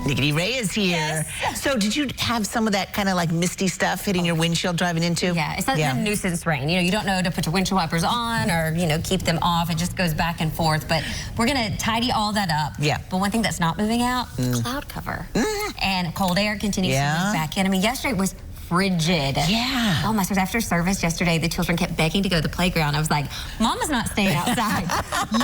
Nikki-Dee is here. Yes. So did you have some of that kind of like misty stuff hitting your windshield driving into? Yeah, it's not a nuisance rain. You know, you don't know to put your windshield wipers on or, you know, keep them off. It just goes back and forth. But we're going to tidy all that up. Yeah. But one thing that's not moving out, cloud cover. And cold air continues to move back in. I mean, yesterday it was frigid. Yeah. Oh my gosh, after service yesterday, the children kept begging to go to the playground. I was like, Mama's not staying outside.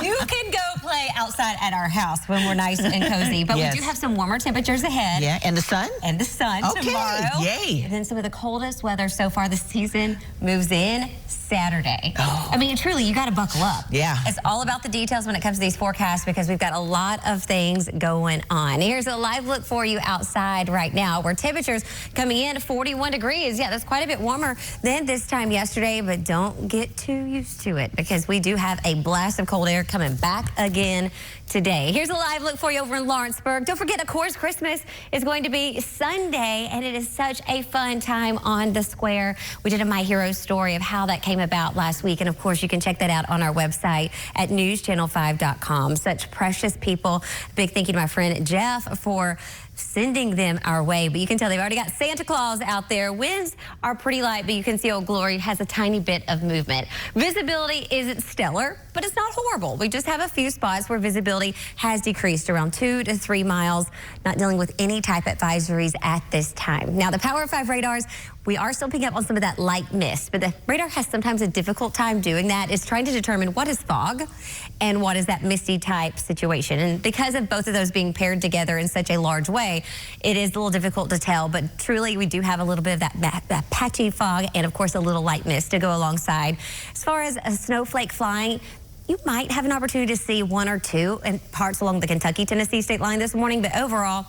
You can go play outside at our house when we're nice and cozy. But we do have some warmer temperatures ahead. Yeah, and the sun? And the sun tomorrow. Yay. And then some of the coldest weather so far this season moves in Saturday. I mean, truly, you got to buckle up. Yeah. It's all about the details when it comes to these forecasts because we've got a lot of things going on. Here's a live look for you outside right now where temperatures coming in at 41 degrees. Yeah, that's quite a bit warmer than this time yesterday, but don't get too used to it because we do have a blast of cold air coming back again today. Here's a live look for you over in Lawrenceburg. Don't forget, of course, Christmas is going to be Sunday, and it is such a fun time on the square. We did a My Hero story of how that came about last week, and of course, you can check that out on our website at newschannel5.com. Such precious people. Big thank you to my friend Jeff for sending them our way, but you can tell they've already got Santa Claus out there. Winds are pretty light, but you can see Old Glory has a tiny bit of movement. Visibility isn't stellar, but it's not horrible. We just have a few spots where visibility has decreased around 2 to 3 miles, not dealing with any type advisories at this time. Now, the Power 5 radars, we are still picking up on some of that light mist, but the radar has sometimes a difficult time doing that. It's trying to determine what is fog and what is that misty type situation. And because of both of those being paired together in such a large way, it is a little difficult to tell, but truly we do have a little bit of that patchy fog and of course a little light mist to go alongside. As far as a snowflake flying, you might have an opportunity to see 1 or 2 in parts along the Kentucky-Tennessee state line this morning, but overall,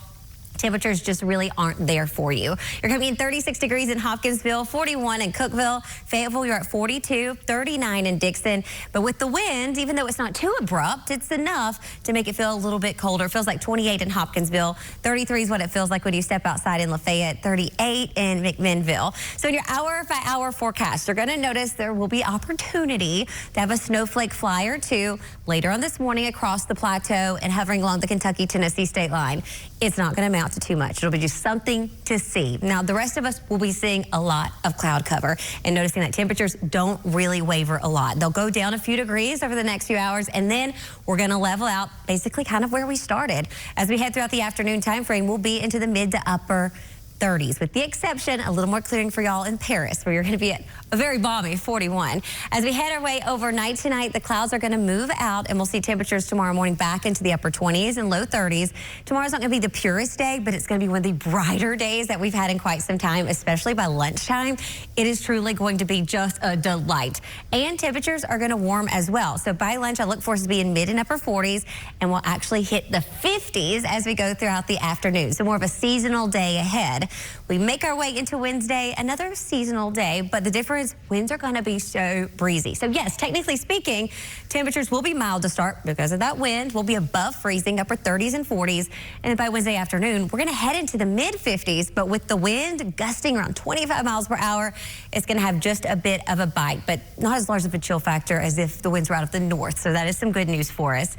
temperatures just really aren't there for you. You're coming in 36 degrees in Hopkinsville, 41 in Cookeville, Fayetteville, you're at 42, 39 in Dixon. But with the wind, even though it's not too abrupt, it's enough to make it feel a little bit colder. It feels like 28 in Hopkinsville, 33 is what it feels like when you step outside in Lafayette, 38 in McMinnville. So in your hour-by-hour forecast, you're going to notice there will be opportunity to have a snowflake fly or two later on this morning across the plateau and hovering along the Kentucky-Tennessee state line. It's not going to amount to too much. It'll be just something to see. Now, the rest of us will be seeing a lot of cloud cover and noticing that temperatures don't really waver a lot. They'll go down a few degrees over the next few hours, and then we're going to level out basically kind of where we started. As we head throughout the afternoon time frame, we'll be into the mid to upper 30s, with the exception, a little more clearing for y'all in Paris, where you're going to be at a very balmy 41. As we head our way overnight tonight, the clouds are going to move out, and we'll see temperatures tomorrow morning back into the upper 20s and low 30s. Tomorrow's not going to be the purest day, but it's going to be one of the brighter days that we've had in quite some time, especially by lunchtime. It is truly going to be just a delight. And temperatures are going to warm as well. So by lunch, I look for us to be in mid and upper 40s, and we'll actually hit the 50s as we go throughout the afternoon. So more of a seasonal day ahead. We make our way into Wednesday, another seasonal day, but the difference, winds are going to be so breezy. So yes, technically speaking, temperatures will be mild to start because of that wind. We'll be above freezing, upper 30s and 40s. And then by Wednesday afternoon, we're going to head into the mid 50s, but with the wind gusting around 25 miles per hour, it's going to have just a bit of a bite, but not as large of a chill factor as if the winds were out of the north. So that is some good news for us.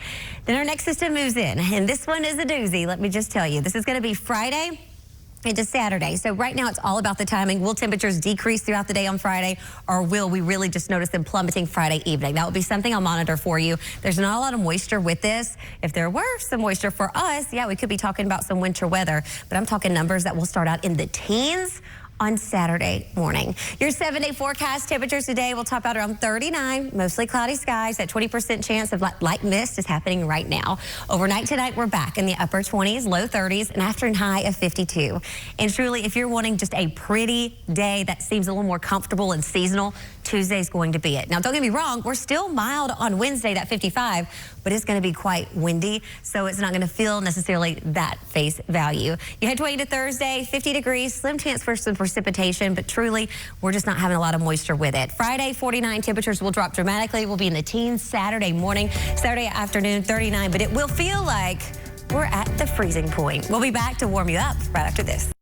Then our next system moves in, and this one is a doozy. Let me just tell you, this is going to be Friday into Saturday. So right now it's all about the timing. Will temperatures decrease throughout the day on Friday, or will we really just notice them plummeting Friday evening? That will be something I'll monitor for you. There's not a lot of moisture with this. If there were some moisture for us, yeah, we could be talking about some winter weather, but I'm talking numbers that will start out in the teens on Saturday morning. Your 7-day forecast temperatures today will top out around 39, mostly cloudy skies. That 20% chance of light mist is happening right now. Overnight tonight, we're back in the upper 20s, low 30s, and afternoon high of 52. And truly, if you're wanting just a pretty day that seems a little more comfortable and seasonal, Tuesday's going to be it. Now, don't get me wrong, we're still mild on Wednesday, that 55, but it's going to be quite windy, so it's not going to feel necessarily that face value. You head to Thursday, 50 degrees, slim chance for some precipitation, but truly, we're just not having a lot of moisture with it. Friday, 49, temperatures will drop dramatically. We'll be in the teens Saturday morning, Saturday afternoon, 39, but it will feel like we're at the freezing point. We'll be back to warm you up right after this.